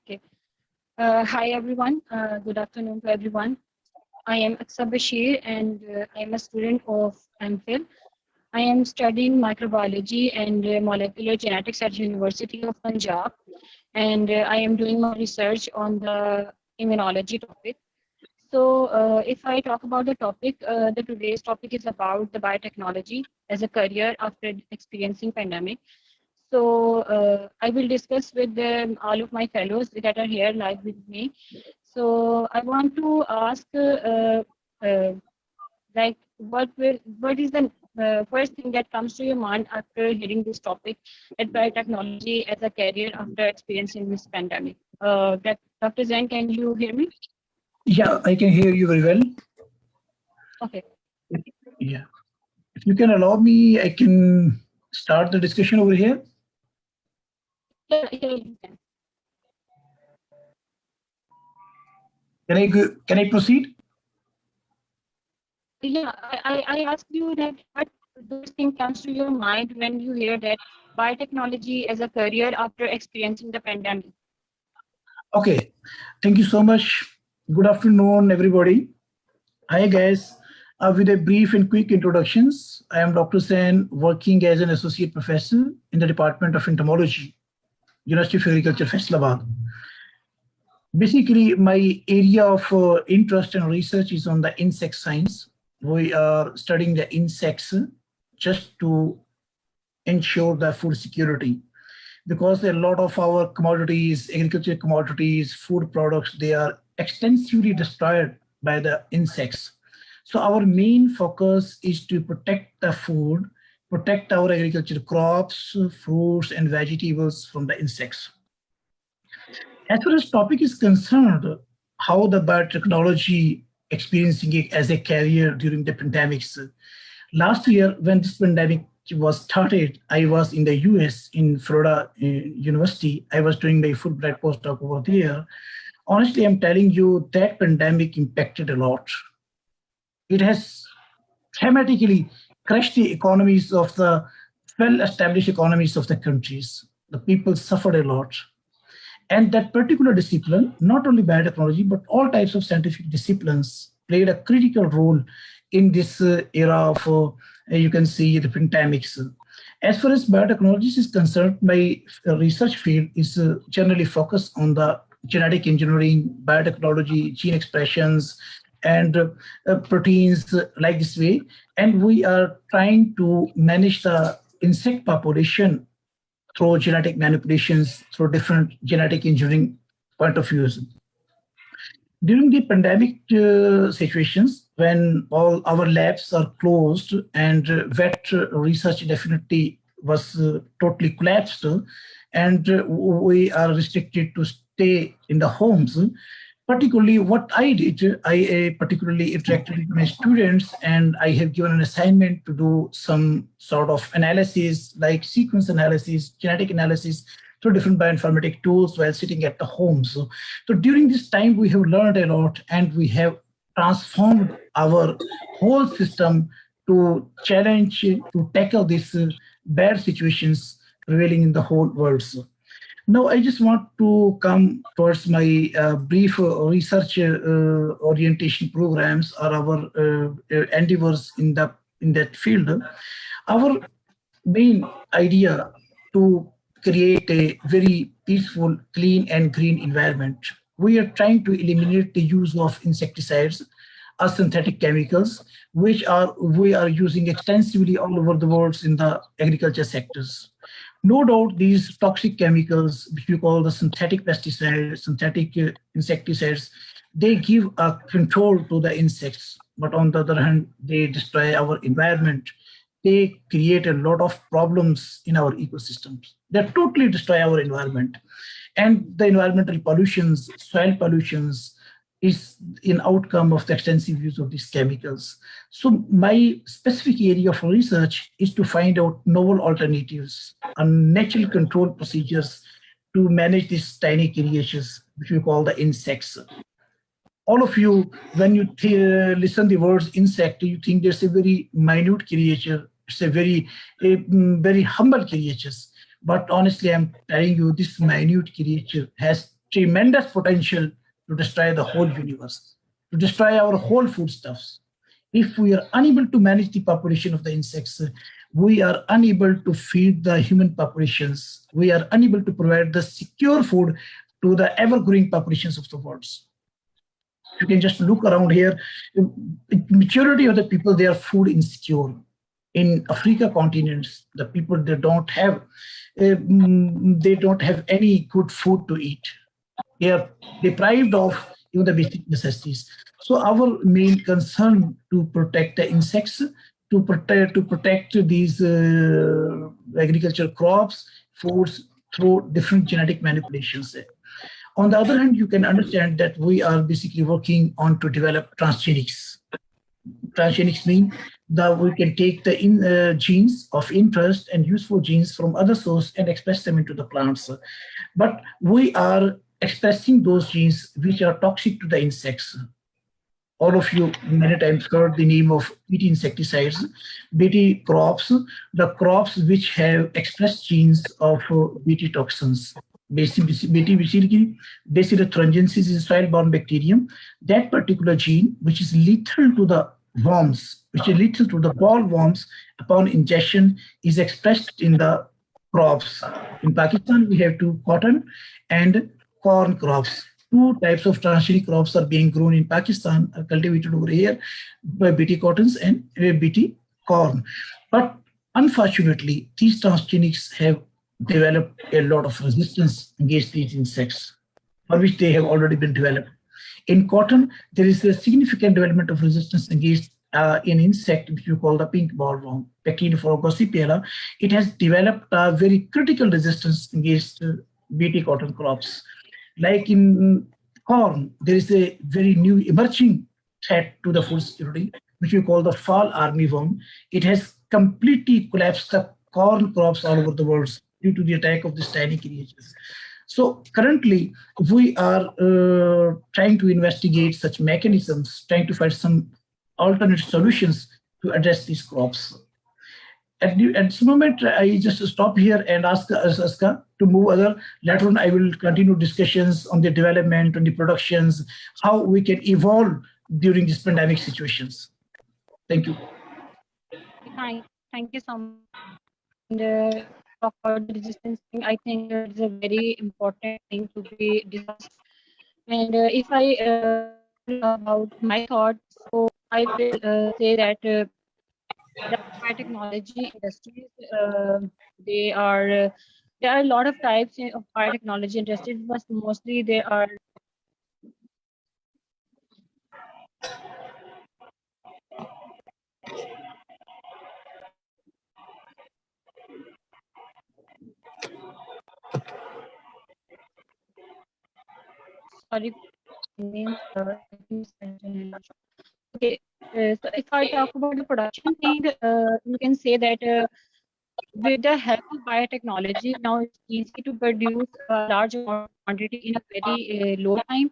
Okay. Hi, everyone. Good afternoon to everyone. I am Aqsa Bashir, and I am a student of MPhil. I am studying microbiology and molecular genetics at University of Punjab, and I am doing my research on the immunology topic. So, if I talk about the topic, the today's topic is about the biotechnology as a career after experiencing pandemic. So I will discuss with all of my fellows that are here live with me. So I want to ask, uh, like, what is the first thing that comes to your mind after hearing this topic, at biotechnology as a career after experiencing this pandemic? Dr. Zain, can you hear me? Yeah, I can hear you very well. Okay. Yeah. If you can allow me, I can start the discussion over here. Yeah, you can. Can I proceed? Yeah, I asked you that what those thing comes to your mind when you hear that biotechnology as a career after experiencing the pandemic. Okay. Thank you so much. Good afternoon, everybody. Hi, guys. With a brief and quick introductions, I am Dr. Zain, working as an associate professor in the Department of Entomology, University of Agriculture, Faisalabad. Basically, my area of interest and research is on the insect science. We are studying the insects just to ensure the food security, because a lot of our commodities, agricultural commodities, food products, they are extensively destroyed by the insects. So our main focus is to protect the food, protect our agricultural crops, fruits, and vegetables from the insects. As far as topic is concerned, how the biotechnology experiencing it as a career during the pandemics. Last year, when this pandemic was started, I was in the US in Florida University. I was doing my Fulbright postdoc over there. Honestly, I'm telling you that pandemic impacted a lot. It has dramatically crushed the economies of the well-established economies of the countries. The people suffered a lot. And that particular discipline, not only biotechnology, but all types of scientific disciplines played a critical role in this era of, you can see, the pandemics. As far as biotechnology is concerned, my research field is generally focused on the genetic engineering, biotechnology, gene expressions, and proteins like this way. And we are trying to manage the insect population through genetic manipulations, through different genetic engineering point of views. During the pandemic situations, when all our labs are closed and vet research definitely was totally collapsed, and we are restricted to stay in the homes. Particularly what I did, I particularly interacted with my students, and I have given an assignment to do some sort of analysis like sequence analysis, genetic analysis through different bioinformatic tools while sitting at the home. So during this time, we have learned a lot, and we have transformed our whole system to challenge, to tackle these bad situations prevailing in the whole world. So now, I just want to come towards my brief research orientation programs or our endeavors in that field. Our main idea to create a very peaceful, clean, and green environment. We are trying to eliminate the use of insecticides or synthetic chemicals, which we are using extensively all over the world in the agriculture sectors. No doubt these toxic chemicals, which we call the synthetic pesticides, synthetic insecticides, they give a control to the insects. But on the other hand, they destroy our environment. They create a lot of problems in our ecosystems. They totally destroy our environment. And the environmental pollutions, soil pollutions, is an outcome of the extensive use of these chemicals. So my specific area of research is to find out novel alternatives and natural control procedures to manage these tiny creatures, which we call the insects. All of you, when you listen the words insect, you think there's a very minute creature. It's a very humble creature. But honestly, I'm telling you, this minute creature has tremendous potential to destroy the whole universe, to destroy our whole foodstuffs. If we are unable to manage the population of the insects, we are unable to feed the human populations. We are unable to provide the secure food to the ever-growing populations of the world. You can just look around here. Majority of the people, they are food insecure. In Africa continents, the people, they don't have any good food to eat. They are deprived of even the basic necessities. So our main concern to protect the insects, to protect these agricultural crops, foods through different genetic manipulations. On the other hand, you can understand that we are basically working on to develop transgenics. Transgenics mean that we can take the genes of interest and useful genes from other source and express them into the plants. But we are expressing those genes which are toxic to the insects. All of you many times heard the name of BT insecticides, BT crops, the crops which have expressed genes of BT toxins. BT Bacillothrungensis is a soil-borne bacterium. That particular gene, which is lethal to the worms, which is lethal to the bollworms upon ingestion, is expressed in the crops. In Pakistan, we have two cotton and corn crops. Two types of transgenic crops are being grown in Pakistan, are cultivated over here by BT cottons and BT corn. But unfortunately, these transgenics have developed a lot of resistance against these insects, for which they have already been developed. In cotton, there is a significant development of resistance against an insect which we call the pink bollworm, Pectinophora gossipera. It has developed a very critical resistance against BT cotton crops. Like in corn, there is a very new emerging threat to the food security, which we call the fall armyworm. It has completely collapsed the corn crops all over the world due to the attack of these tiny creatures. So currently, we are trying to investigate such mechanisms, trying to find some alternate solutions to address these crops. At this moment, I just stop here and ask Aska to move other. Later on, I will continue discussions on the development, on the productions, how we can evolve during these pandemic situations. Thank you. Thank you so much. And talk about the resistance thing, I think it's a very important thing to be discussed. And if I tell about my thoughts, so I will say that the biotechnology industries, there are a lot of types of biotechnology industries, but mostly they are sorry names. Okay, so if I talk about the production thing, you can say that with the help of biotechnology, now it's easy to produce a large amount of quantity in a very low time.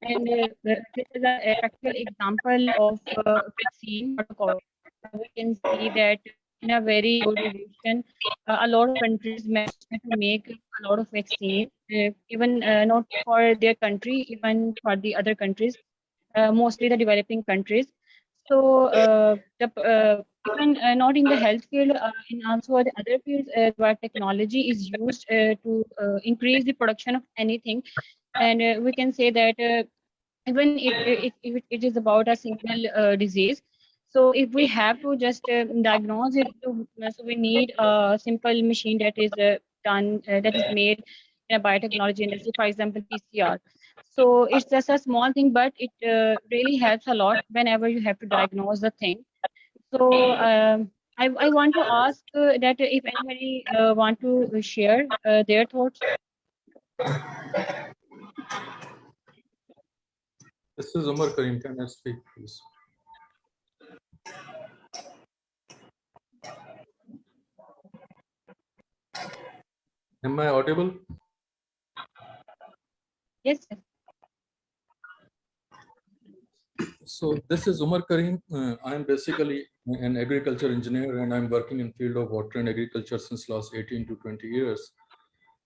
And this is a practical example of vaccine protocol. We can see that in a very low duration, a lot of countries managed to make a lot of vaccine, even not for their country, even for the other countries, mostly the developing countries. So even not in the health field, in also the other fields, where technology is used to increase the production of anything. And we can say that even if it is about a single disease, so if we have to just diagnose it, so we need a simple machine that is that is made in a biotechnology industry, for example, PCR. So it's just a small thing, but it really helps a lot whenever you have to diagnose the thing. So I want to ask that if anybody want to share their thoughts. This is Umer. Karim, can I speak, please? Am I audible? Yes. So this is Umar Karim. I am basically an agriculture engineer, and I'm working in field of water and agriculture since last 18 to 20 years.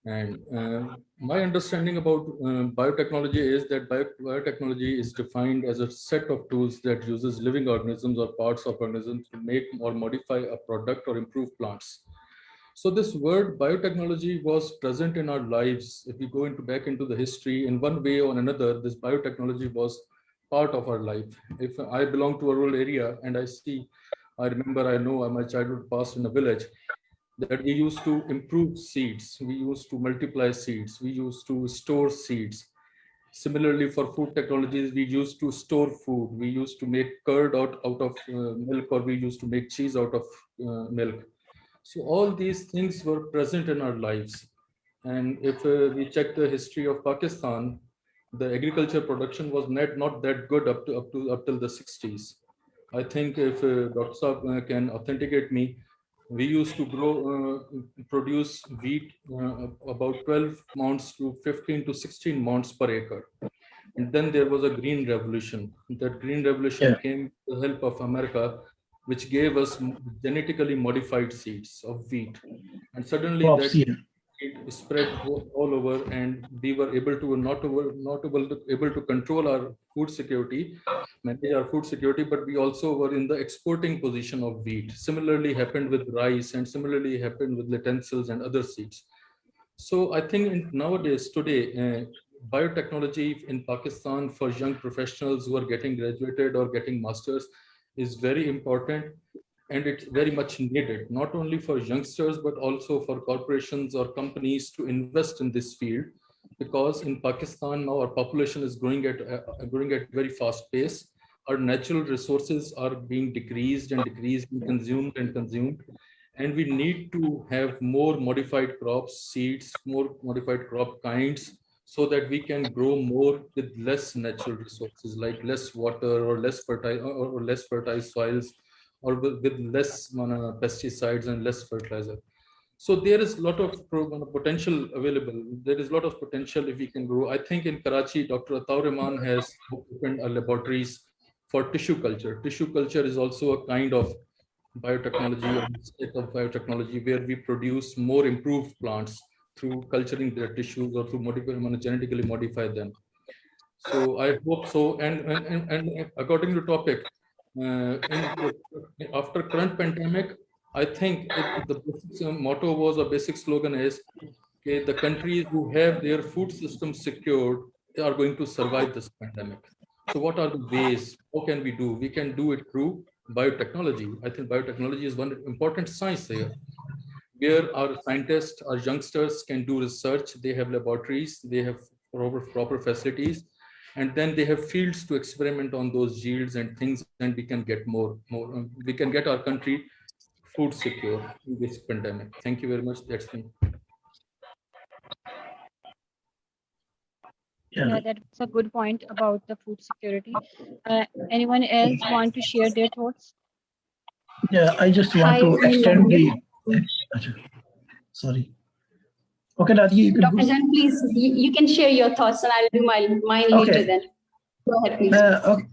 And my understanding about biotechnology is that biotechnology is defined as a set of tools that uses living organisms or parts of organisms to make or modify a product or improve plants. So this word biotechnology was present in our lives. If we go back into the history, in one way or another, this biotechnology was part of our life. If I belong to a rural area and I remember, I know my childhood passed in a village, that we used to improve seeds, we used to multiply seeds, we used to store seeds. Similarly, for food technologies, we used to store food, we used to make curd out of milk, or we used to make cheese out of milk. So all these things were present in our lives. And if we check the history of Pakistan, the agriculture production was not that good up till the 60s. I think if Dr. Saab can authenticate me, we used to produce wheat about 12 mounts to 15 to 16 mounts per acre. And then there was a green revolution. That green revolution Yeah. came with the help of America, which gave us genetically modified seeds of wheat. And suddenly Crops, that yeah. it spread all over, and we were able to able to control our food security, manage our food security, but we also were in the exporting position of wheat. Similarly happened with rice, and similarly happened with lentils and other seeds. So I think nowadays, today, biotechnology in Pakistan for young professionals who are getting graduated or getting masters is very important, and it's very much needed, not only for youngsters, but also for corporations or companies to invest in this field. Because in Pakistan now our population is growing at very fast pace. Our natural resources are being decreased and decreased and consumed, and we need to have more modified crops, seeds, more modified crop kinds, so that we can grow more with less natural resources, like less water or less fertile soils, or with less pesticides and less fertilizer. So there is a lot of potential available. There is a lot of potential if we can grow. I think in Karachi, Dr. Ataur Rahman has opened a laboratories for tissue culture. Tissue culture is also a kind of biotechnology, or state of biotechnology, where we produce more improved plants through culturing their tissues or through genetically modify them. So I hope so. And according to topic, after current pandemic, I think the basic motto was, a basic slogan is, okay, the countries who have their food system secured are going to survive this pandemic. So what are the ways? How can we do? We can do it through biotechnology. I think biotechnology is one important science here, where our scientists, our youngsters can do research. They have laboratories, they have proper facilities, and then they have fields to experiment on those yields and things, and we can get we can get our country food secure in this pandemic. Thank you very much. That's me. Yeah. That's a good point about the food security. Anyone else want to share their thoughts? Yeah, I just want Hi, to I'm extend Nadia. the. Sorry. Okay, Nadia, you can Dr. go. Zain, please, you can share your thoughts and I'll do mine later Okay. then. Go ahead, please.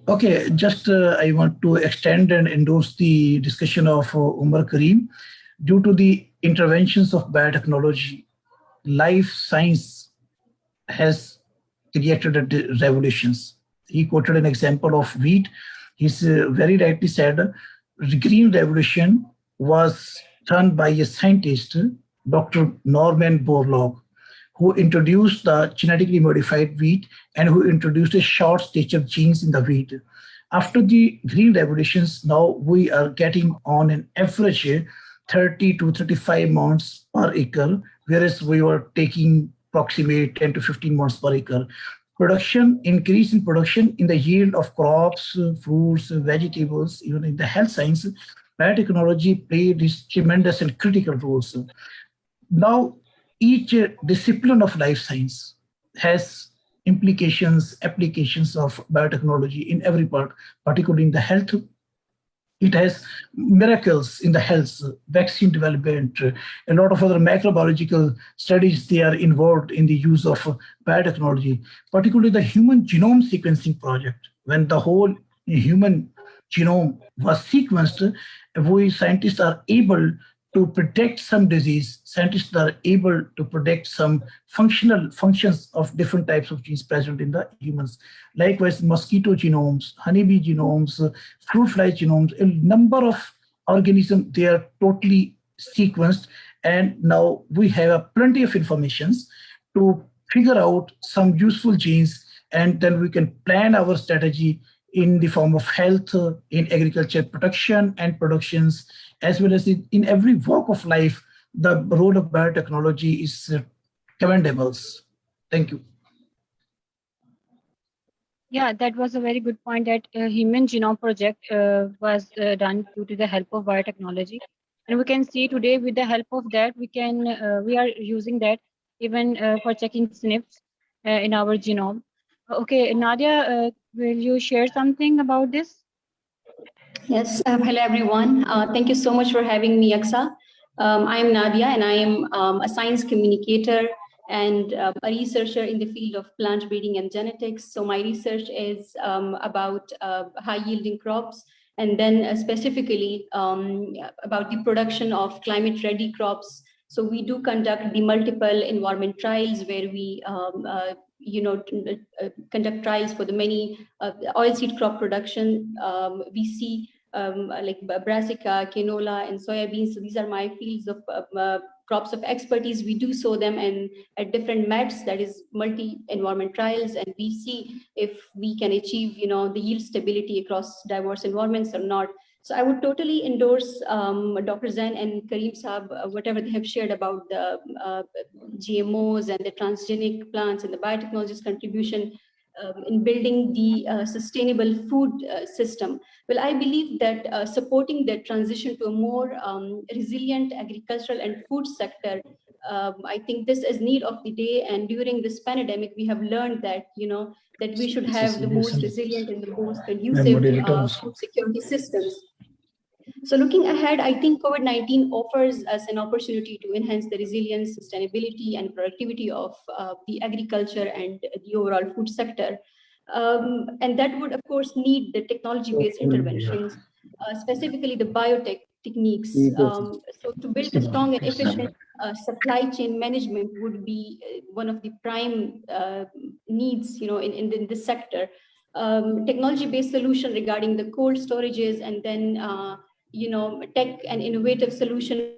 Okay, just I want to extend and endorse the discussion of Umer Karim. Due to the interventions of biotechnology, life science has created revolutions. He quoted an example of wheat. He's very rightly said, the green revolution was done by a scientist, Dr. Norman Borlaug, who introduced the genetically modified wheat and who introduced a short stature genes in the wheat. After the green revolutions, now we are getting on an average 30 to 35 months per acre, whereas we were taking approximate 10 to 15 months per acre. Production, increase in production in the yield of crops, fruits, vegetables, even in the health science, biotechnology played these tremendous and critical roles. Now, each discipline of life science has applications of biotechnology in every part, particularly in the health. It has miracles in the health, vaccine development, a lot of other microbiological studies. They are involved in the use of biotechnology, particularly the human genome sequencing project. When the whole human genome was sequenced, we scientists are able to predict some disease, scientists are able to predict some functional functions of different types of genes present in the humans. Likewise, mosquito genomes, honeybee genomes, fruit fly genomes, a number of organisms, they are totally sequenced. And now we have plenty of informations to figure out some useful genes, and then we can plan our strategy in the form of health, in agriculture production and productions, as well as in every walk of life. The role of biotechnology is commendable. Thank you. Yeah, that was a very good point that Human Genome Project was done due to the help of biotechnology. And we can see today with the help of that, we are using that even for checking SNPs in our genome. Okay, Nadia, will you share something about this? Yes, hello everyone. Thank you so much for having me, Aqsa. I am Nadia and I am a science communicator and a researcher in the field of plant breeding and genetics. So my research is about high yielding crops, and then specifically about the production of climate ready crops. So we do conduct the multiple environment trials where we conduct trials for the many oilseed crop production. We see like brassica, canola, and soybeans. So these are my fields of crops of expertise. We do sow them and at different METs, that is multi-environment trials, and we see if we can achieve, the yield stability across diverse environments or not. So I would totally endorse Dr. Zain and Karim Saab, whatever they have shared about the GMOs and the transgenic plants and the biotechnology's contribution in building the sustainable food system. Well, I believe that supporting the transition to a more resilient agricultural and food sector, I think this is need of the day. And during this pandemic, we have learned that, that we should have the most resilient and the most conducive food security systems. So looking ahead, I think COVID-19 offers us an opportunity to enhance the resilience, sustainability, and productivity of the agriculture and the overall food sector. And that would, of course, need the technology-based interventions, specifically the biotech techniques. So to build a strong and efficient supply chain management would be one of the prime needs, in this sector. Technology-based solution regarding the cold storages, and then tech and innovative solution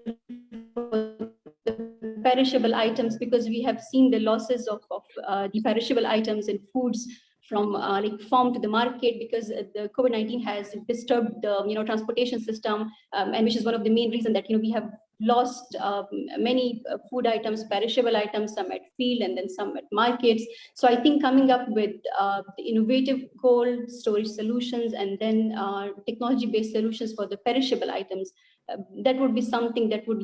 for the perishable items, because we have seen the losses of the perishable items and foods from like farm to the market, because the COVID-19 has disturbed the transportation system, and which is one of the main reasons that we have lost many food items, perishable items, some at field and then some at markets. So I think coming up with the innovative cold storage solutions and then technology-based solutions for the perishable items, that would be something that would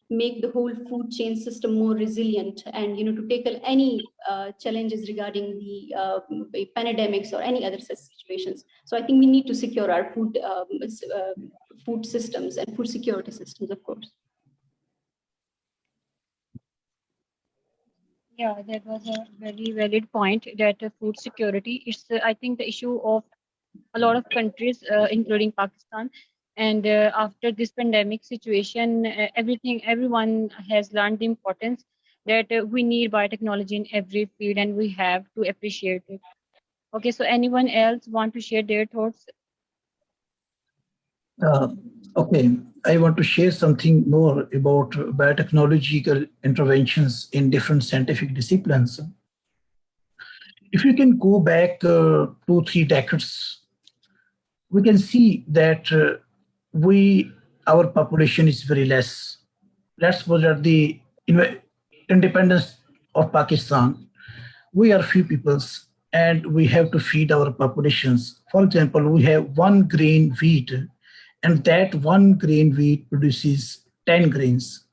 make the whole food chain system more resilient, and to tackle any challenges regarding the pandemics or any other such situations. So I think we need to secure our food systems and food security systems, of course. Yeah, that was a very valid point that food security is, I think, the issue of a lot of countries, including Pakistan. And after this pandemic situation, everyone has learned the importance that we need biotechnology in every field, and we have to appreciate it. Okay, so anyone else want to share their thoughts? Okay, I want to share something more about biotechnological interventions in different scientific disciplines. If you can go back 2-3 decades, we can see that our population is very less. Let's suppose at the independence of Pakistan, we are few peoples and we have to feed our populations. For example, we have 1 grain wheat, and that 1 grain wheat produces 10 grains.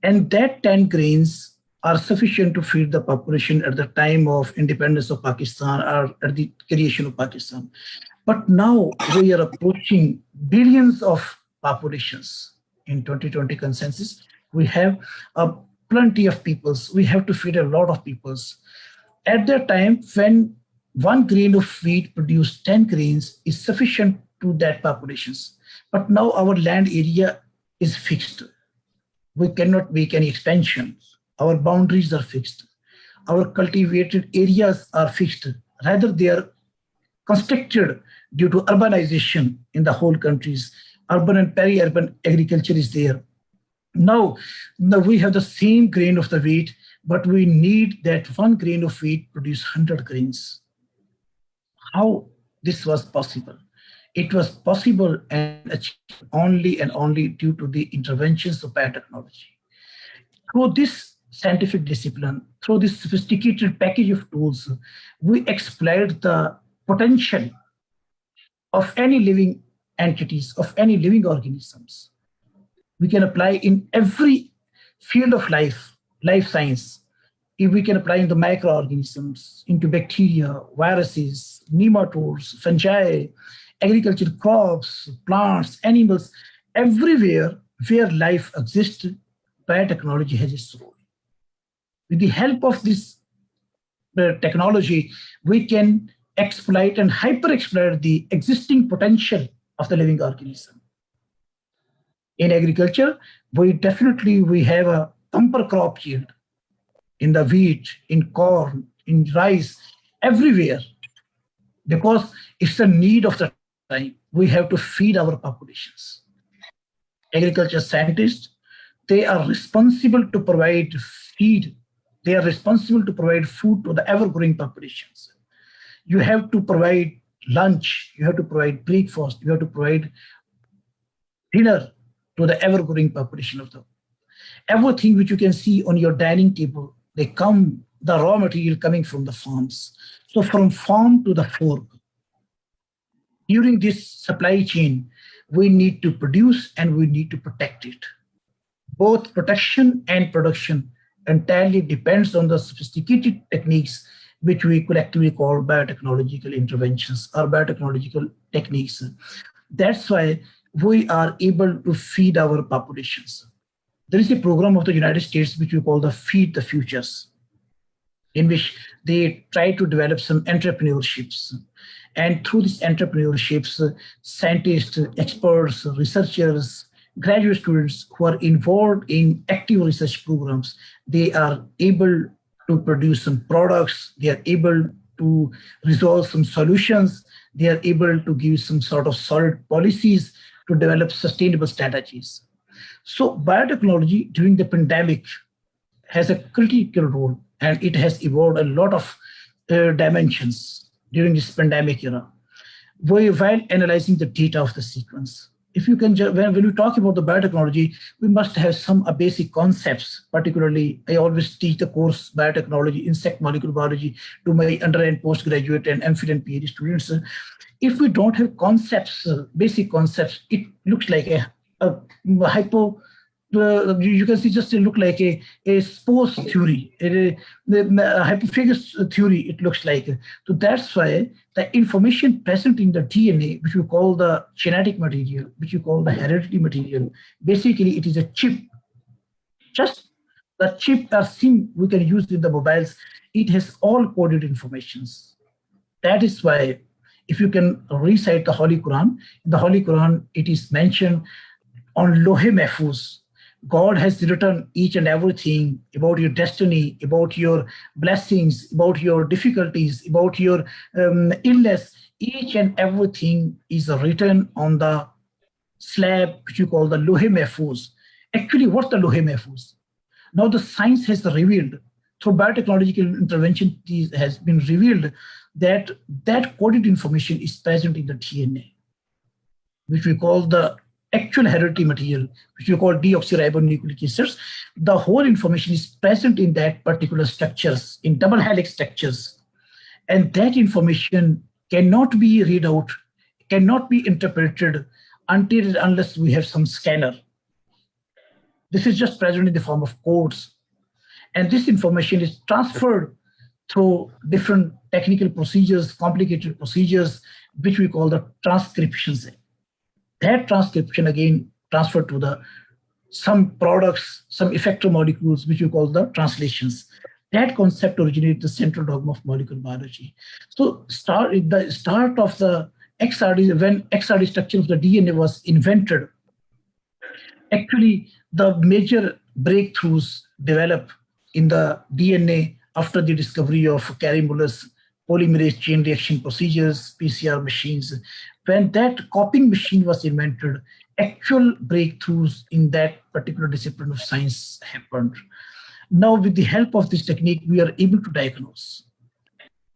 And that 10 grains are sufficient to feed the population at the time of independence of Pakistan or at the creation of Pakistan. But now we are approaching billions of populations. In 2020 consensus, we have plenty of peoples. We have to feed a lot of peoples. At that time, when 1 grain of wheat produced 10 grains is sufficient to that populations. But now our land area is fixed. We cannot make any expansions. Our boundaries are fixed. Our cultivated areas are fixed. Rather, they are constricted due to urbanization in the whole countries. Urban and peri-urban agriculture is there. Now we have the same grain of the wheat, but we need that 1 grain of wheat produce 100 grains. How this was possible? It was possible and achieved only and only due to the interventions of biotechnology. Through this scientific discipline, through this sophisticated package of tools, we exploit the potential of any living entities, of any living organisms. We can apply in every field of life science. If we can apply in the microorganisms, into bacteria, viruses, nematodes, fungi, agriculture crops, plants, animals, everywhere where life exists, biotechnology has its role. With the help of this technology, we can exploit and hyper-exploit the existing potential of the living organism. In agriculture, we have a bumper crop yield in the wheat, in corn, in rice, everywhere, because it's a need of the time. We have to feed our populations. Agriculture scientists, they are responsible to provide feed. They are responsible to provide food to the ever-growing populations. You have to provide lunch, you have to provide breakfast, you have to provide dinner to the ever-growing population of the everything which you can see on your dining table, the raw material coming from the farms. So from farm to the fork, during this supply chain, we need to produce and we need to protect it. Both protection and production entirely depends on the sophisticated techniques which we collectively call biotechnological interventions or biotechnological techniques. That's why we are able to feed our populations. There is a program of the United States which we call the Feed the Futures, in which they try to develop some entrepreneurships. And through these entrepreneurships, scientists, experts, researchers, graduate students who are involved in active research programs, they are able to produce some products, they are able to resolve some solutions, they are able to give some sort of solid policies to develop sustainable strategies. So biotechnology during the pandemic has a critical role, and it has evolved a lot of dimensions during this pandemic era. While analyzing the data of the sequence, if you can, when we talk about the biotechnology, we must have some basic concepts. Particularly, I always teach the course biotechnology, insect molecular biology to my under and postgraduate and MPhil and PhD students. If we don't have concepts, basic concepts, it looks like a hypo. You can see just look like a sports theory, a hypophagous theory. It looks like. So that's why the information present in the DNA, which we call the genetic material, which we call the hereditary material, basically it is a chip. Just the chip or SIM we can use in the mobiles. It has all coded informations. That is why, if you can recite the Holy Quran, in the Holy Quran it is mentioned on Lohe Mahfuz. God has written each and everything about your destiny, about your blessings, about your difficulties, about your illness. Each and everything is written on the slab, which you call the Lohe Mahfuz. Actually, what's the Lohe Mahfuz? Now the science has revealed, through biotechnological intervention, it has been revealed that that coded information is present in the DNA, which we call the actual hereditary material, which we call deoxyribonucleic acids. The whole information is present in that particular structures, in double helix structures. And that information cannot be read out, cannot be interpreted unless we have some scanner. This is just present in the form of codes. And this information is transferred through different technical procedures, complicated procedures, which we call the transcriptions. That transcription again transferred to some products, some effector molecules, which we call the translations. That concept originated the central dogma of molecular biology. So the start of the XRD, when XRD structure of the DNA was invented, Actually, the major breakthroughs develop in the DNA after the discovery of Karim's polymerase chain reaction procedures, PCR machines. When that copying machine was invented, actual breakthroughs in that particular discipline of science happened. Now, with the help of this technique, we are able to diagnose.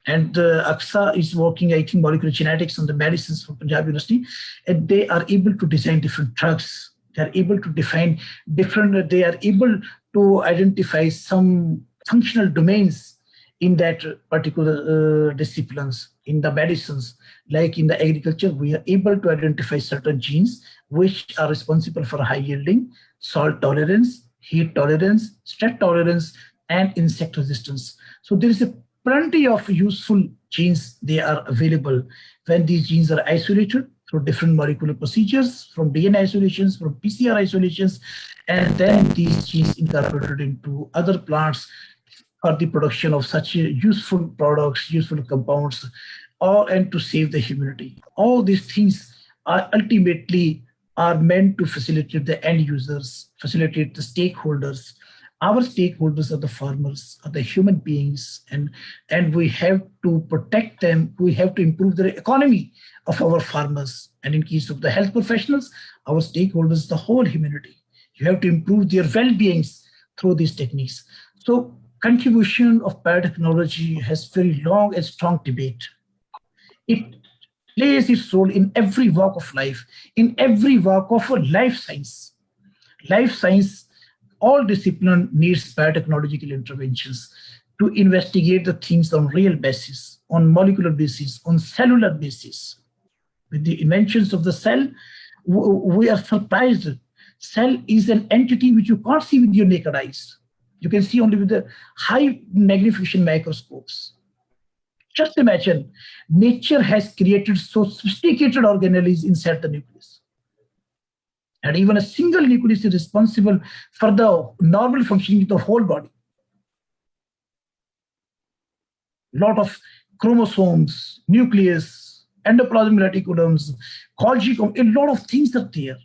And Aqsa is working, I think, molecular genetics on the medicines from Punjab University, and they are able to design different drugs. They are able to define different, they are able to identify some functional domains in that particular disciplines. In the medicines, like in the agriculture, we are able to identify certain genes which are responsible for high yielding, salt tolerance, heat tolerance, stress tolerance, and insect resistance. So there is a plenty of useful genes they are available when these genes are isolated through different molecular procedures, from DNA isolations, from PCR isolations, and then these genes incorporated into other plants for the production of such useful products, useful compounds, or and to save the humanity. All these things are ultimately are meant to facilitate the end users, facilitate the stakeholders. Our stakeholders are the farmers, are the human beings, and we have to protect them. We have to improve the economy of our farmers. And in case of the health professionals, our stakeholders, the whole humanity. You have to improve their well-beings through these techniques. So contribution of biotechnology has very long and strong debate. It plays its role in every walk of life, in every walk of a life science. Life science, all discipline needs biotechnological interventions to investigate the things on real basis, on molecular basis, on cellular basis. With the inventions of the cell, we are surprised. Cell is an entity which you can't see with your naked eyes. You can see only with the high magnification microscopes. Just imagine, nature has created so sophisticated organelles inside the nucleus. And even a single nucleus is responsible for the normal functioning of the whole body. Lot of chromosomes, nucleus, endoplasmic reticulums, Golgi, a lot of things are there.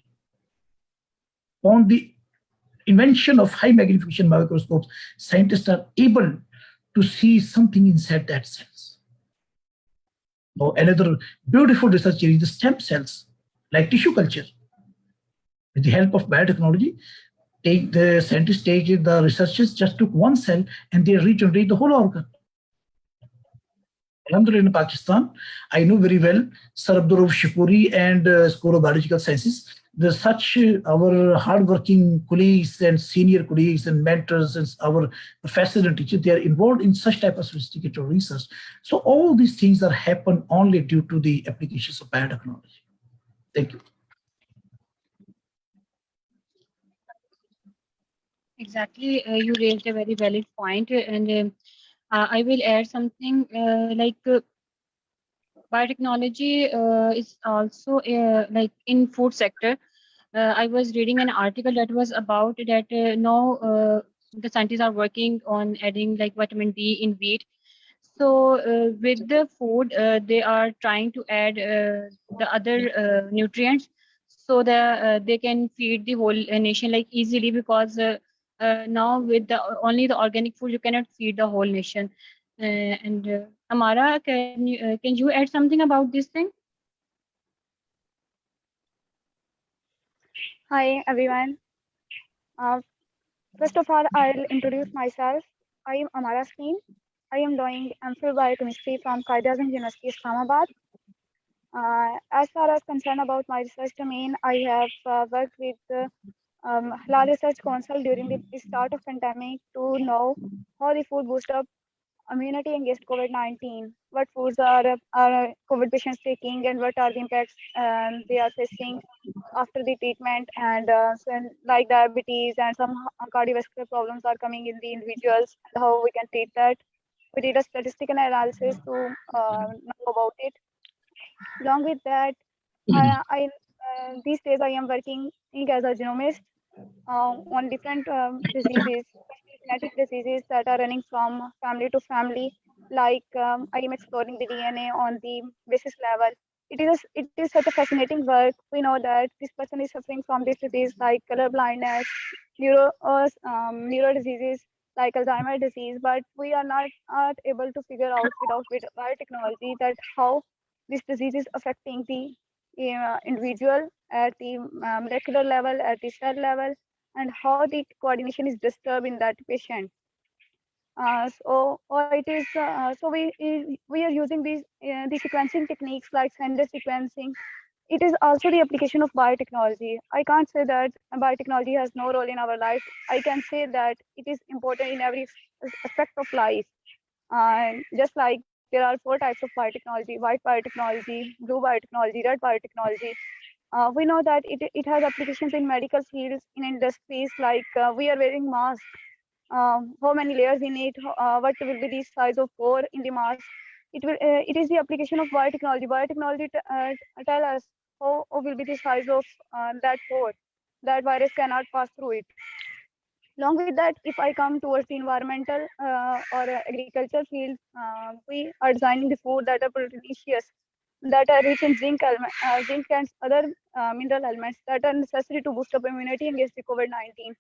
On the invention of high magnification microscopes, scientists are able to see something inside that cells. Now, another beautiful research area is the stem cells, like tissue culture. With the help of biotechnology, the scientists take the researchers just took one cell and they regenerate the whole organ. Alumna in Pakistan, I know very well Sir Abdurrauf Shukuri and School of Biological Sciences. The such our hardworking colleagues and senior colleagues and mentors and our professors and teachers, they are involved in such type of sophisticated research. So all these things are happen only due to the applications of biotechnology. Thank you. Exactly, you raised a very valid point, and I will add something biotechnology is also like in food sector. I was reading an article that was about that now the scientists are working on adding like vitamin D in wheat. So with the food, they are trying to add the other nutrients so that they can feed the whole nation like easily because now with the only the organic food you cannot feed the whole nation. And Ammara, can you add something about this thing? Hi everyone. Uh, First of all, I'll introduce myself. I am Ammara Saleem. I am doing MPhil Biochemistry from University, Islamabad. As far as concerned about my research domain, I have worked with Halal Research Council during the start of pandemic to know how the food boost up immunity against COVID-19. What foods are COVID patients taking and what are the impacts they are facing after the treatment, and like diabetes and some cardiovascular problems are coming in the individuals, how we can treat that. We did a statistical analysis to know about it. Along with that, I these days I am working as a genomist on different diseases, genetic diseases that are running from family to family. Like I am exploring the DNA on the basis level. it is such a fascinating work. We know that this person is suffering from this disease like color blindness, neuro diseases like Alzheimer's disease, but we are not able to figure out without biotechnology that how this disease is affecting the individual at the molecular level, at the cell level, and how the coordination is disturbed in that patient. We are using these the sequencing techniques like sender sequencing. It is also the application of biotechnology. I can't say that biotechnology has no role in our life. I can say that it is important in every aspect of life. Just like there are 4 types of biotechnology: white biotechnology, blue biotechnology, red biotechnology. We know that it has applications in medical fields, in industries like we are wearing masks. How many layers in it, what will be the size of pore in the mask. It is the application of biotechnology. Biotechnology tell us how will be the size of that pore. That virus cannot pass through it. Along with that, if I come towards the environmental or agriculture field, we are designing the food that are nutritious, that are rich in zinc and other mineral elements that are necessary to boost up immunity against the COVID-19.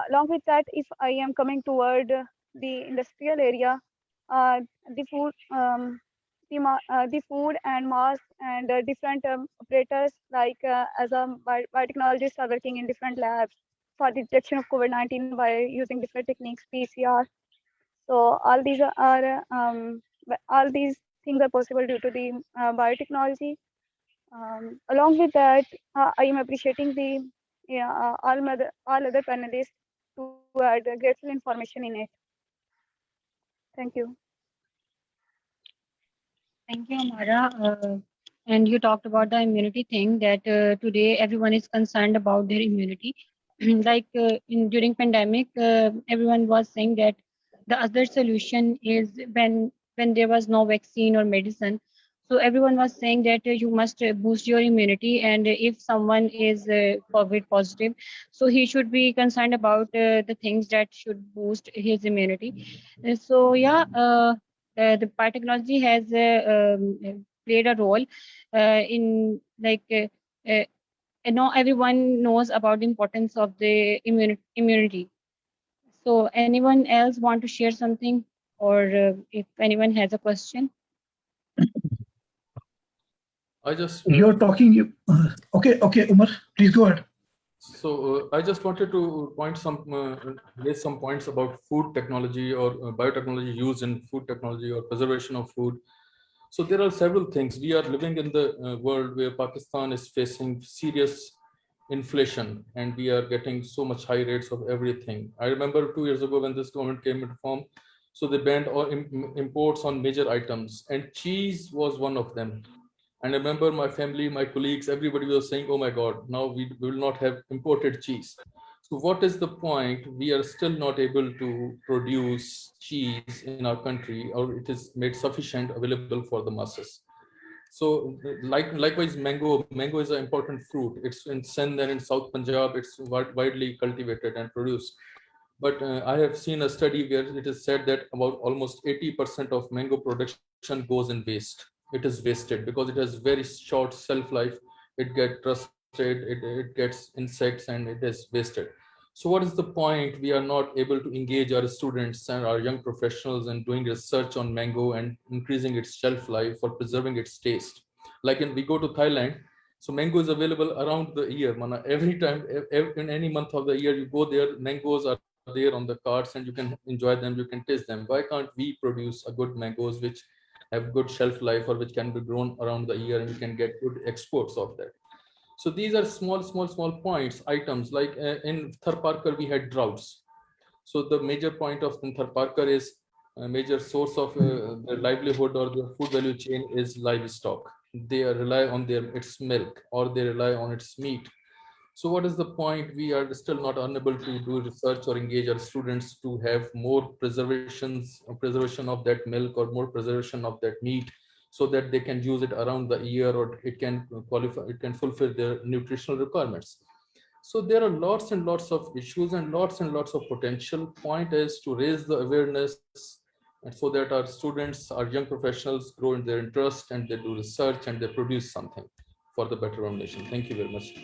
Along with that, if I am coming toward the industrial area, uh, the food, the food and mass and different operators like as a biotechnologists are working in different labs for the detection of COVID-19 by using different techniques, PCR. So all these things are possible due to the biotechnology. Along with that, I am appreciating the all other panelists to add grateful information in it. Thank you. Thank you, Ammara. And you talked about the immunity thing that today everyone is concerned about their immunity. Like during pandemic, everyone was saying that the other solution is when there was no vaccine or medicine. So everyone was saying that you must boost your immunity, and if someone is COVID positive, so he should be concerned about the things that should boost his immunity. So yeah, the biotechnology has played a role in like everyone knows about the importance of the immunity. So anyone else want to share something, or if anyone has a question? I just You're talking. Okay, Umer, please go ahead. So I just wanted to raise some points about food technology or biotechnology used in food technology or preservation of food. So there are several things. We are living in the world where Pakistan is facing serious inflation, and we are getting so much high rates of everything. I remember 2 years ago when this government came into form, so they banned all imports on major items, and cheese was one of them. And I remember my family, my colleagues, everybody was saying, oh my God, now we will not have imported cheese. So what is the point? We are still not able to produce cheese in our country, or it is made sufficient available for the masses. So likewise, mango is an important fruit. It's in Sindh and in South Punjab, it's widely cultivated and produced. But I have seen a study where it is said that about almost 80% of mango production goes in waste. It is wasted because it has very short shelf life. It gets rusted, it gets insects, and it is wasted. So what is the point? We are not able to engage our students and our young professionals in doing research on mango and increasing its shelf life or preserving its taste. Like we go to Thailand, so mango is available around the year. Mana, every time, in any month of the year you go there, mangoes are there on the carts and you can enjoy them, you can taste them. Why can't we produce a good mangoes which have good shelf life or which can be grown around the year and we can get good exports of that? So these are small points, items. Like in Tharparkar, we had droughts. So the major point of Tharparkar is a major source of their livelihood or their food value chain is livestock. They rely on its milk, or they rely on its meat. So what is the point? We are still not unable to do research or engage our students to have more preservation of that milk or more preservation of that meat, so that they can use it around the year, or it can fulfill their nutritional requirements. So there are lots and lots of issues and lots of potential. Point is to raise the awareness and so that our students, our young professionals grow in their interest and they do research and they produce something for the better of the nation. Thank you very much.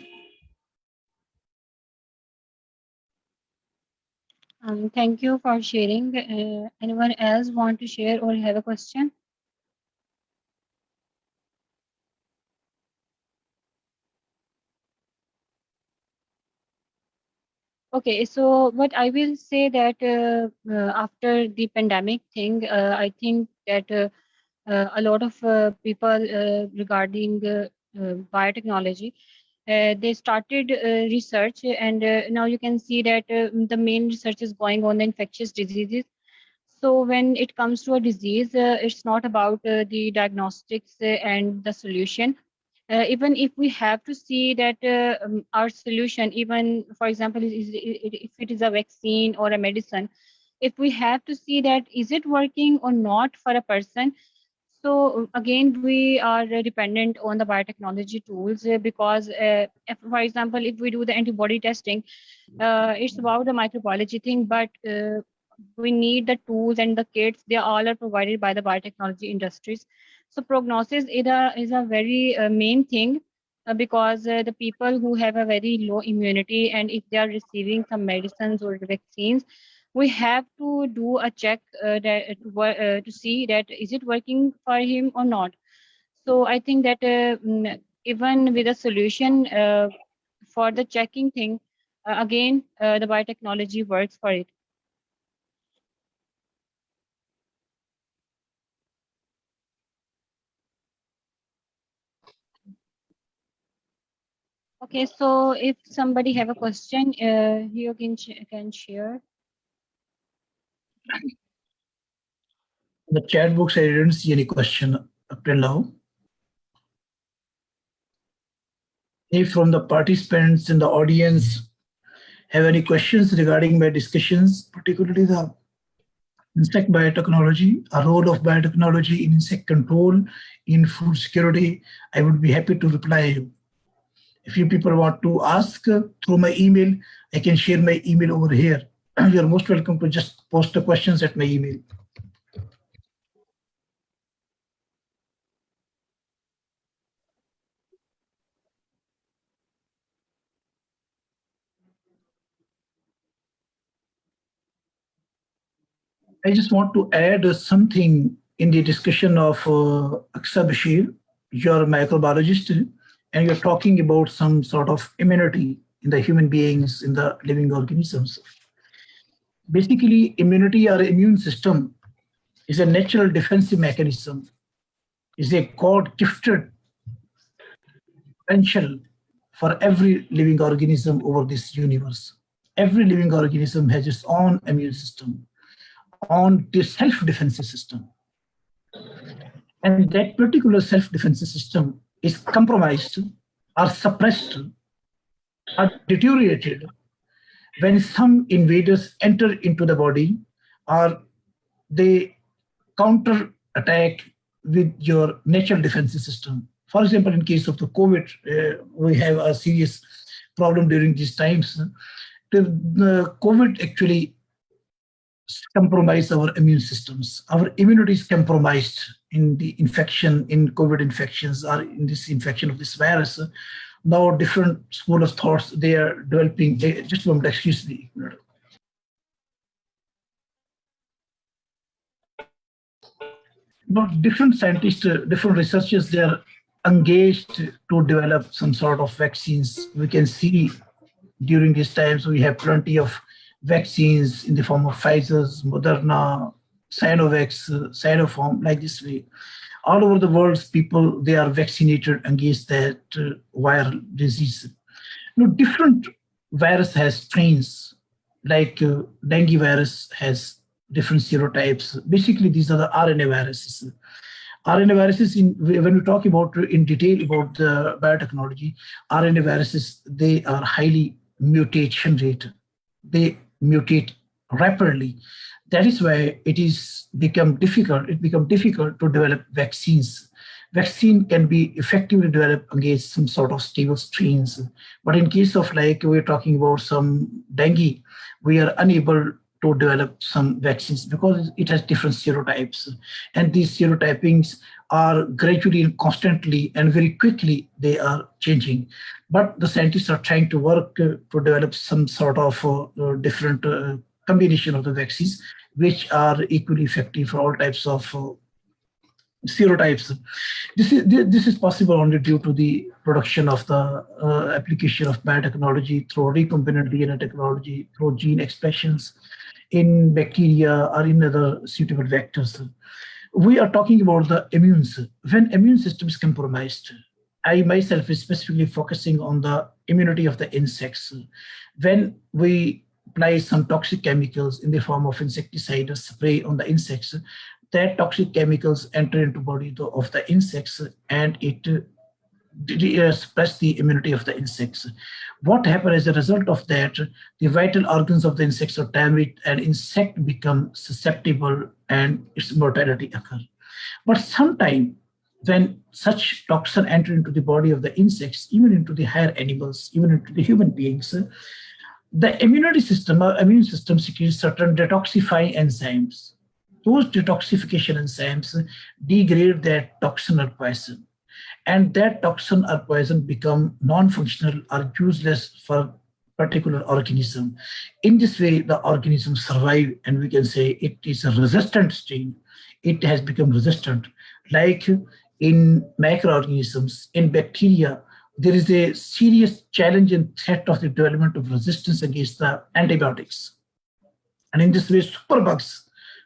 Thank you for sharing. Anyone else want to share or have a question? Okay, so what I will say that after the pandemic thing, I think that a lot of people regarding biotechnology, they started research, and now you can see that the main research is going on the infectious diseases. So when it comes to a disease, it's not about the diagnostics and the solution. Even if we have to see that our solution, even for example, if it is a vaccine or a medicine, if we have to see that is it working or not for a person, so again, we are dependent on the biotechnology tools because, if, for example, if we do the antibody testing, it's about the microbiology thing, but we need the tools and the kits. They all are provided by the biotechnology industries. So prognosis is a very main thing because the people who have a very low immunity and if they are receiving some medicines or vaccines, we have to do a check to see that is it working for him or not. So I think that even with a solution for the checking thing, again, the biotechnology works for it. Okay, so if somebody have a question, you can share. The chat box, I didn't see any question up till now. If from the participants in the audience have any questions regarding my discussions, particularly the insect biotechnology, a role of biotechnology in insect control, in food security, I would be happy to reply you. If you people want to ask through my email, I can share my email over here. You're most welcome to just post the questions at my email. I just want to add something in the discussion of Aqsa Bashir. You're a microbiologist and you're talking about some sort of immunity in the human beings, in the living organisms. Basically, immunity or immune system is a natural defensive mechanism, is a God-gifted potential for every living organism over this universe. Every living organism has its own immune system, own self-defensive system. And that particular self-defensive system is compromised or suppressed or deteriorated when some invaders enter into the body or they counter attack with your natural defensive system. For example, in case of the COVID, we have a serious problem during these times. The COVID actually compromise our immune systems. Our immunity is compromised in the infection, in COVID infections, or in this infection of this virus. Now, different school of thoughts they are developing. Just one minute, excuse me. Now, different scientists, different researchers, they are engaged to develop some sort of vaccines. We can see during these times we have plenty of vaccines in the form of Pfizer's, Moderna, Sinovac, Sinopharm, like this way. All over the world, people, they are vaccinated against that viral disease. Different virus has strains, like dengue virus has different serotypes. Basically, these are the RNA viruses. RNA viruses, when we talk about in detail about the biotechnology, RNA viruses, they are highly mutation rate. They mutate rapidly. That is why it become difficult to develop vaccines. Vaccine can be effectively developed against some sort of stable strains. But in case of like we're talking about some dengue, we are unable to develop some vaccines because it has different serotypes. And these serotypings are gradually and constantly and very quickly they are changing. But the scientists are trying to work to develop some sort of different combination of the vaccines, which are equally effective for all types of serotypes. This is possible only due to the production of the application of biotechnology through recombinant DNA technology, through gene expressions in bacteria or in other suitable vectors. We are talking about the immune system. When immune system is compromised, I myself is specifically focusing on the immunity of the insects. When we apply some toxic chemicals in the form of insecticide or spray on the insects, that toxic chemicals enter into body of the insects and it suppress the immunity of the insects. What happens as a result of that? The vital organs of the insects are damaged and insect become susceptible and its mortality occurs. But sometimes when such toxin enter into the body of the insects, even into the higher animals, even into the human beings, the immunity system or immune system secretes certain detoxifying enzymes. Those detoxification enzymes degrade that toxin or poison, and that toxin or poison become non-functional or useless for particular organism. In this way, the organism survive, and we can say it is a resistant strain. It has become resistant. Like in microorganisms, in bacteria, there is a serious challenge and threat of the development of resistance against the antibiotics. And in this way,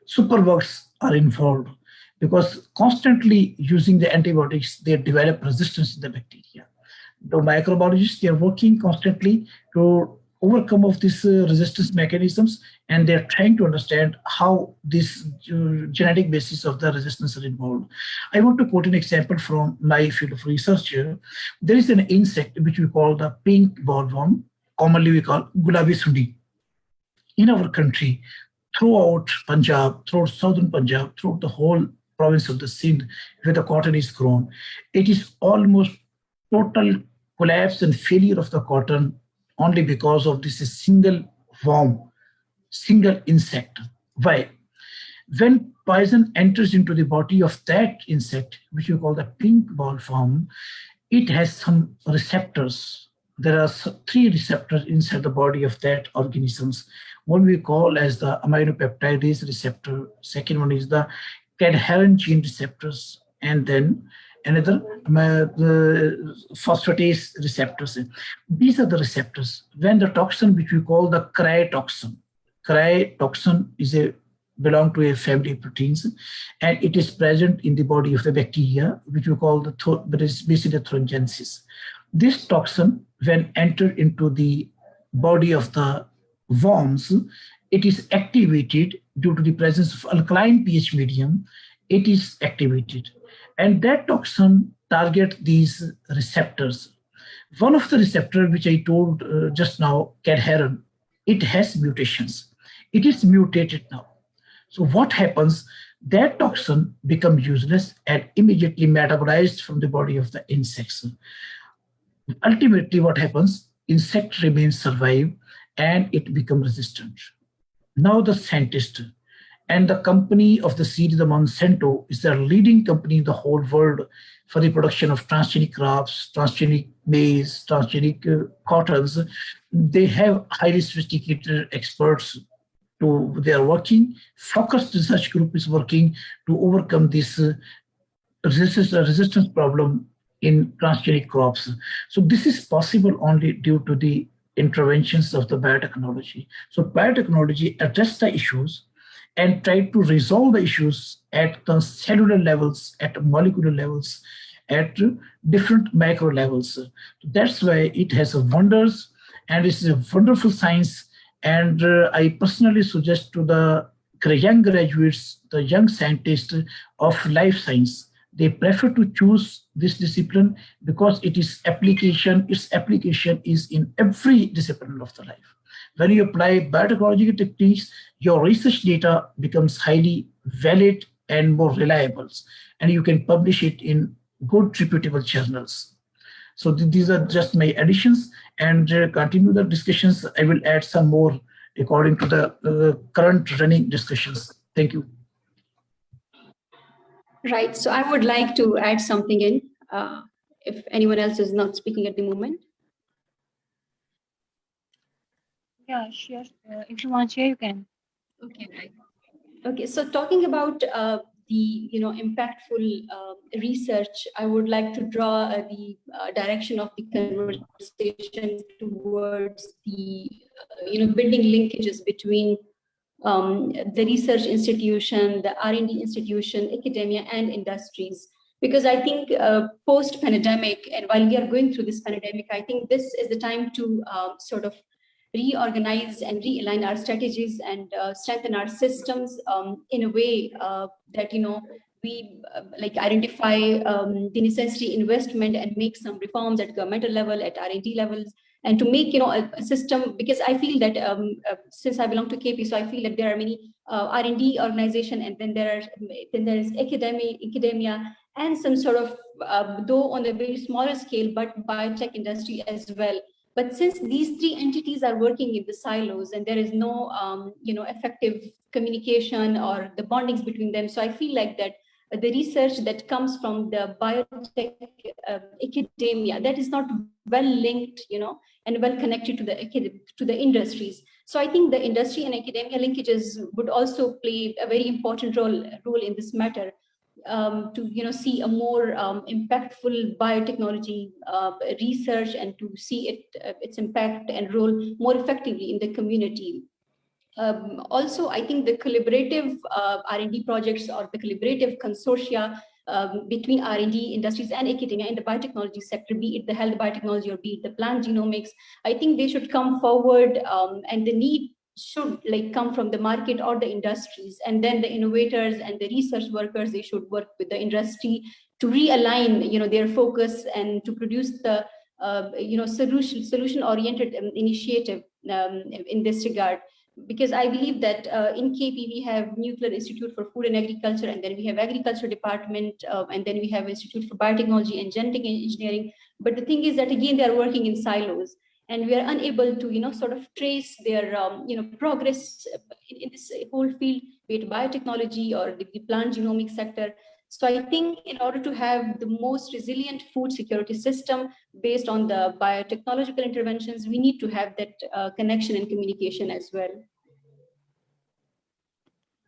superbugs are involved because constantly using the antibiotics, they develop resistance in the bacteria. The microbiologists, they are working constantly to overcome of these resistance mechanisms, and they're trying to understand how this genetic basis of the resistance are involved. I want to quote an example from my field of research here. There is an insect which we call the pink bollworm, commonly we call gulabi sundi. In our country, throughout Punjab, throughout southern Punjab, throughout the whole province of the Sindh, where the cotton is grown, it is almost total collapse and failure of the cotton only because of this single worm, single insect. Why? When poison enters into the body of that insect, which we call the pink bollworm, it has some receptors. There are 3 receptors inside the body of that organisms. One we call as the aminopeptidase receptor. Second one is the cadherin gene receptors, and then another the phosphatase receptors. These are the receptors. When the toxin, which we call the crytoxin is belong to a family of proteins, and it is present in the body of the bacteria, which we call the Bacillothromgensis. This toxin, when entered into the body of the worms, it is activated due to the presence of alkaline pH medium. It is activated, and that toxin target these receptors. One of the receptors, which I told just now, cadherin, it has mutations. It is mutated now. So what happens? That toxin becomes useless and immediately metabolized from the body of the insects. Ultimately, what happens? Insect remains survive and it becomes resistant. Now the scientist and the company of the seed, the Monsanto, is the leading company in the whole world for the production of transgenic crops, transgenic maize, transgenic cottons. They have highly sophisticated experts. They are working. Focused research group is working to overcome this resistance problem in transgenic crops. So this is possible only due to the interventions of the biotechnology. So biotechnology addressed the issues and tried to resolve the issues at the cellular levels, at molecular levels, at different macro levels. That's why it has wonders, and it's a wonderful science. And I personally suggest to the young graduates, the young scientists of life science, they prefer to choose this discipline because its application is in every discipline of the life. When you apply biotechnological techniques, your research data becomes highly valid and more reliable, and you can publish it in good, reputable journals. So these are just my additions, and continue the discussions. I will add some more according to the current running discussions. Thank you. Right. So I would like to add something in, if anyone else is not speaking at the moment. Yeah, sure. If you want to share, you can. Okay, right. Okay, so talking about the impactful research, I would like to draw the direction of the conversation towards the building linkages between the research institution, the R&D institution, academia, and industries. Because I think post-pandemic, and while we are going through this pandemic, I think this is the time to sort of reorganize and realign our strategies and strengthen our systems in a way that we like identify the necessary investment and make some reforms at governmental level, at R&D levels, and to make a system. Because I feel that since I belong to KP, so I feel that there are many R&D organization, and then there is academia, and some sort of though on a very smaller scale, but biotech industry as well. But since these three entities are working in the silos and there is no effective communication or the bondings between them, so I feel like that the research that comes from the biotech academia, that is not well linked, and well connected to the industries. So I think the industry and academia linkages would also play a very important role in this matter. To see a more impactful biotechnology research, and to see its impact and role more effectively in the community. Also, I think the collaborative R&D projects, or the collaborative consortia between R&D industries and academia in the biotechnology sector, be it the health biotechnology or be it the plant genomics, I think they should come forward, and the need should come from the market or the industries, and then the innovators and the research workers, they should work with the industry to realign their focus and to produce the solution oriented initiative in this regard. Because I believe that in KP we have Nuclear Institute for Food and Agriculture, and then we have Agriculture Department, and then we have Institute for Biotechnology and Genetic Engineering. But the thing is that again, they are working in silos, and we are unable to sort of trace their progress in this whole field, be it biotechnology or the plant genomic sector. So I think in order to have the most resilient food security system based on the biotechnological interventions, we need to have that connection and communication as well.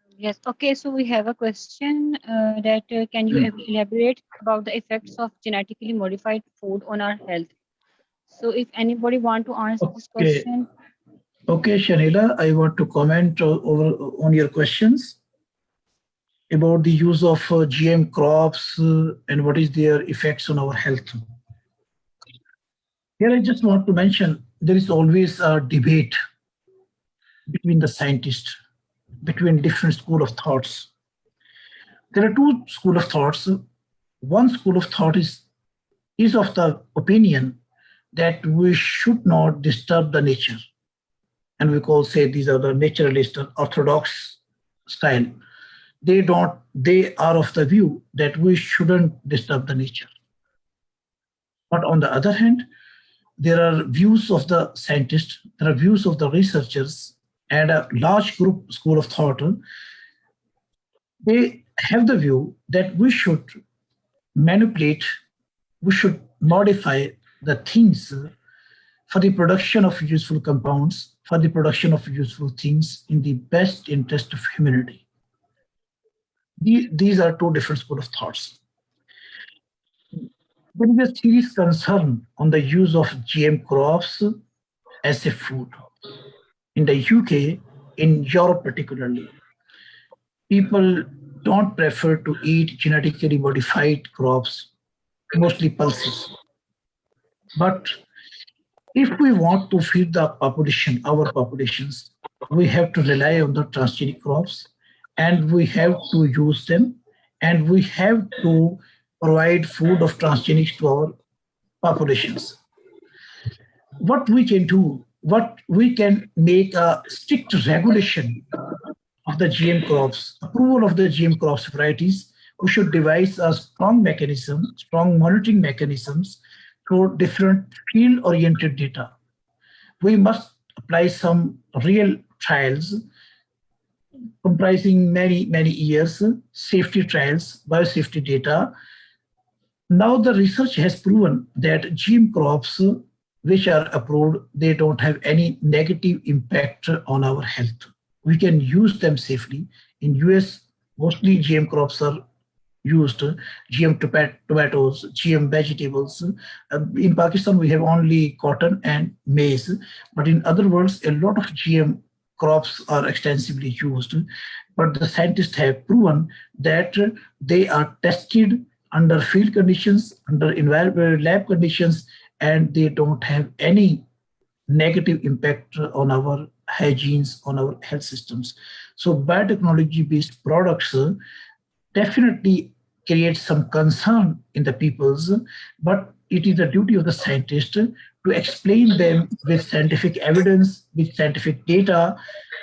Yes. Okay. So we have a question that can you elaborate about the effects of genetically modified food on our health? So if anybody want to answer this question. Okay, Shanila, I want to comment on your questions about the use of GM crops and what is their effects on our health. Here I just want to mention there is always a debate between the scientists, between different school of thoughts. There are two school of thoughts. One school of thought is of the opinion that we should not disturb the nature. And we call, say, these are the naturalist or orthodox style. They are of the view that we shouldn't disturb the nature. But on the other hand, there are views of the scientists, there are views of the researchers, and a large group school of thought. They have the view that we should manipulate, we should modify the things for the production of useful compounds, for the production of useful things in the best interest of humanity. These are two different schools of thoughts. There is a serious concern on the use of GM crops as a food. In the UK, in Europe particularly, people don't prefer to eat genetically modified crops, mostly pulses. But if we want to feed the population, our populations, we have to rely on the transgenic crops, and we have to use them, and we have to provide food of transgenics to our populations. What we can do, what we can make a strict regulation of the GM crops, approval of the GM crops varieties. We should devise a strong mechanism, strong monitoring mechanisms for different field-oriented data. We must apply some real trials comprising many years, safety trials, biosafety data. Now the research has proven that GM crops which are approved, they don't have any negative impact on our health. We can use them safely. In US, mostly GM crops are used, GM tomatoes, GM vegetables. In Pakistan, we have only cotton and maize, but in other worlds, a lot of GM crops are extensively used. But the scientists have proven that they are tested under field conditions, under lab conditions, and they don't have any negative impact on our hygienes, on our health systems. So biotechnology-based products definitely creates some concern in the peoples, but it is the duty of the scientist to explain them with scientific evidence, with scientific data,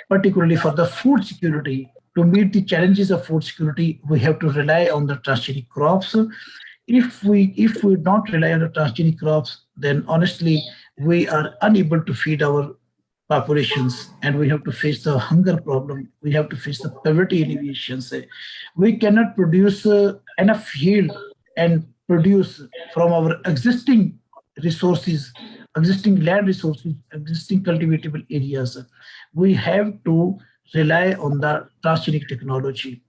particularly for the food security. To meet the challenges of food security, we have to rely on the transgenic crops. If we don't rely on the transgenic crops, then honestly, we are unable to feed our populations, and we have to face the hunger problem. We have to face the poverty alleviations. We cannot produce enough yield and produce from our existing resources, existing land resources, existing cultivatable areas. We have to rely on the transgenic technology.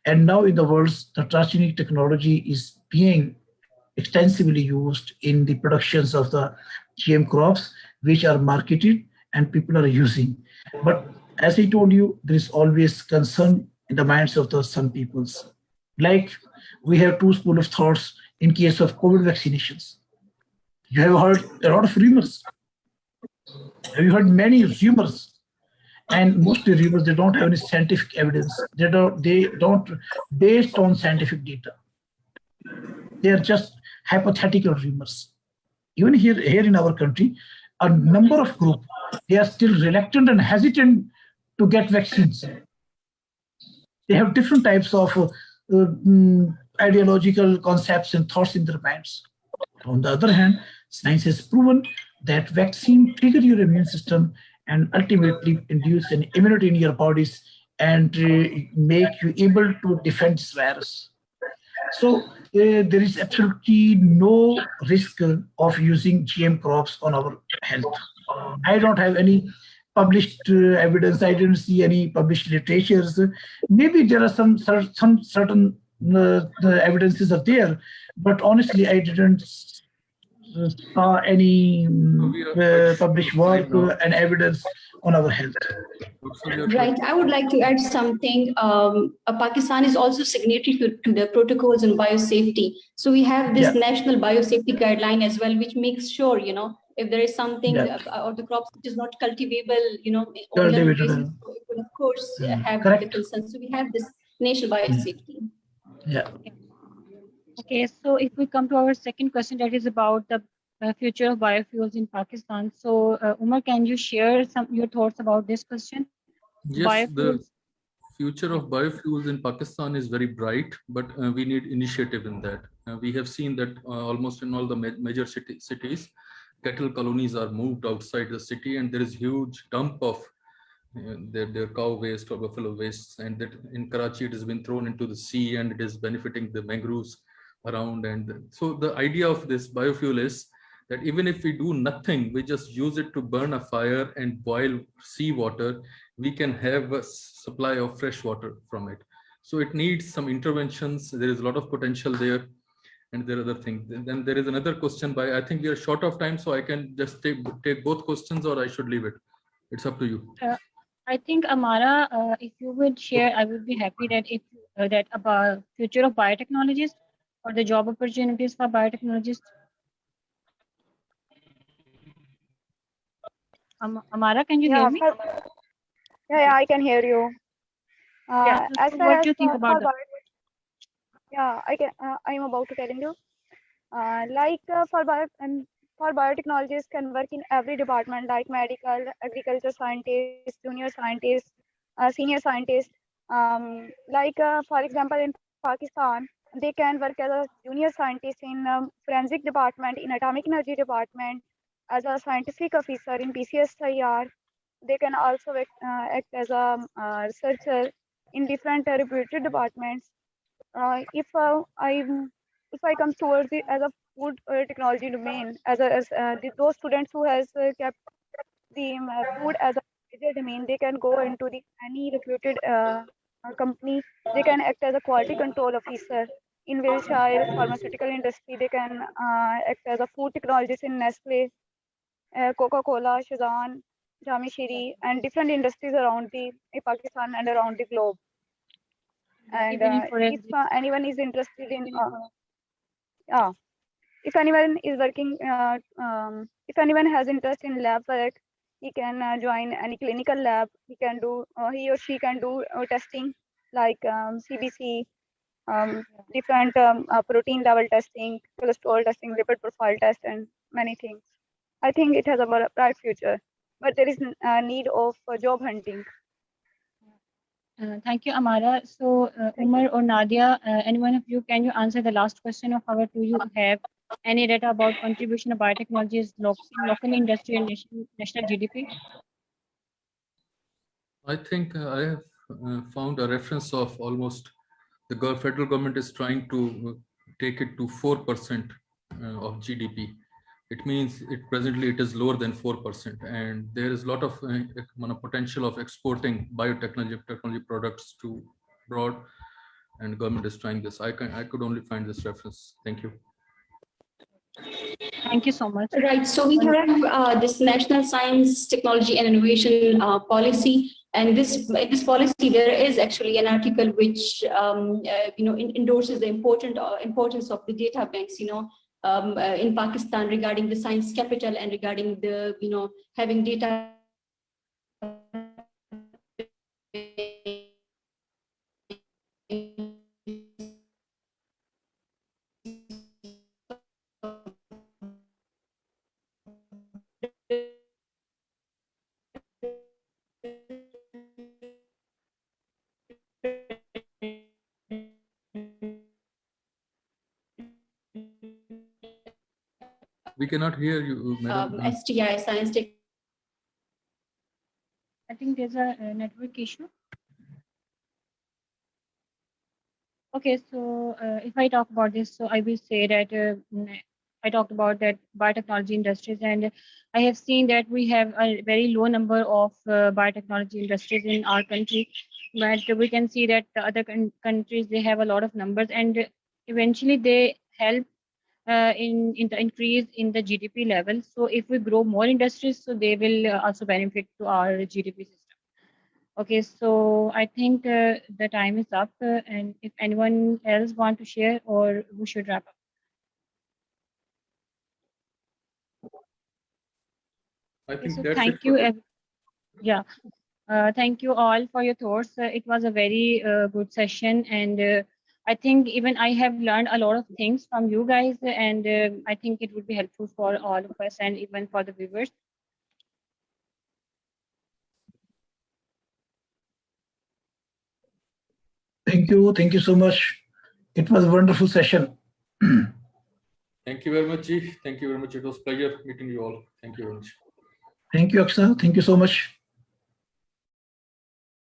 And now in the world, the transgenic technology is being extensively used in the productions of the GM crops, which are marketed and people are using. But as I told you, there is always concern in the minds of the some peoples. Like we have two school of thoughts in case of COVID vaccinations. You have heard a lot of rumors. Have you heard many rumors? And most of the rumors, they don't have any scientific evidence. They don't based on scientific data. They are just hypothetical rumors. Even here in our country, a number of groups, they are still reluctant and hesitant to get vaccines. They have different types of ideological concepts and thoughts in their minds. On the other hand, science has proven that vaccine trigger your immune system and ultimately induce an immunity in your bodies and make you able to defend this virus. So there is absolutely no risk of using GM crops on our health. I don't have any published evidence. I didn't see any published literatures. Maybe there are some certain the evidences are there, but honestly, I didn't saw any published work and evidence on our health. Right. I would like to add something. Pakistan is also signatory to the protocols on biosafety. So we have this national biosafety guideline as well, which makes sure, if there is something or the crops which is not cultivable, on the basis, it will of course have the concern. So we have this national biosafety. Yeah. Okay, so if we come to our second question, that is about the future of biofuels in Pakistan. So, Umer, can you share your thoughts about this question? Yes, Biofuels. the future of biofuels in Pakistan is very bright, but we need initiative in that. We have seen that almost in all the major cities, cattle colonies are moved outside the city, and there is huge dump of their cow waste or buffalo waste, and that in Karachi it has been thrown into the sea, and it is benefiting the mangroves around. And so the idea of this biofuel is that even if we do nothing, we just use it to burn a fire and boil seawater, we can have a supply of fresh water from it. So it needs some interventions. There is a lot of potential there, and there are other things. Then there is another question by, I think we are short of time, so I can just take both questions, or I should leave it. It's up to you. I think Ammara, if you would share, I would be happy that if that about future of biotechnologists or the job opportunities for biotechnologists. Ammara, can you hear me? Yeah, I can hear you. Yeah. As So far what as do you think about that? yeah, I am about to telling you. For biotechnologists can work in every department like medical, agriculture scientists, junior scientists, senior scientists. For example, in Pakistan, they can work as a junior scientist in forensic department, in atomic energy department, as a scientific officer in PCSIR, They can also act as a researcher in different reputed departments. If I come towards it as a food technology domain, those students who has kept the food as a major domain, they can go into any reputed company. They can act as a quality control officer in Wilshire pharmaceutical industry. They can act as a food technologist in Nestle, Coca-Cola, Shazan, Jamishiri, and different industries around the Pakistan and around the globe. And Even in if anyone is interested in, if anyone is working, if anyone has interest in lab work, he can join any clinical lab. He or she can do testing like CBC, different protein level testing, cholesterol testing, lipid profile test, and many things. I think it has a bright future, but there is a need of job hunting. Thank you, Ammara. So, Umer or Nadia, any one of you, can you answer the last question of our do you have any data about contribution of biotechnologies in local industry and national GDP? I think I have found a reference of almost the federal government is trying to take it to 4% of GDP. It means presently it is lower than 4%, and there is a lot of potential of exporting biotechnology products to abroad, and government is trying this. I could only find this reference. Thank you. Thank you so much. Right. So we have this National Science, Technology and Innovation Policy, and this policy there is actually an article which endorses the importance of the data banks. In Pakistan regarding the science capital and regarding the having data. We cannot hear you, madam. STI, science tech. I think there's a network issue. Okay, so if I talk about this, so I will say that I talked about that biotechnology industries, and I have seen that we have a very low number of biotechnology industries in our country, but we can see that the other countries, they have a lot of numbers, and eventually they help in the increase in the GDP level. So if we grow more industries, so they will also benefit to our GDP system. Okay, so I think the time is up, and if anyone else want to share, or we should wrap up. I think so that's thank it. you. Yeah, thank you all for your thoughts. It was a very good session, and I think even I have learned a lot of things from you guys, and I think it would be helpful for all of us and even for the viewers. Thank you so much. It was a wonderful session. Thank you very much, Chief. Thank you very much. It was a pleasure meeting you all. Thank you very much. Thank you, Aqsa. Thank you so much.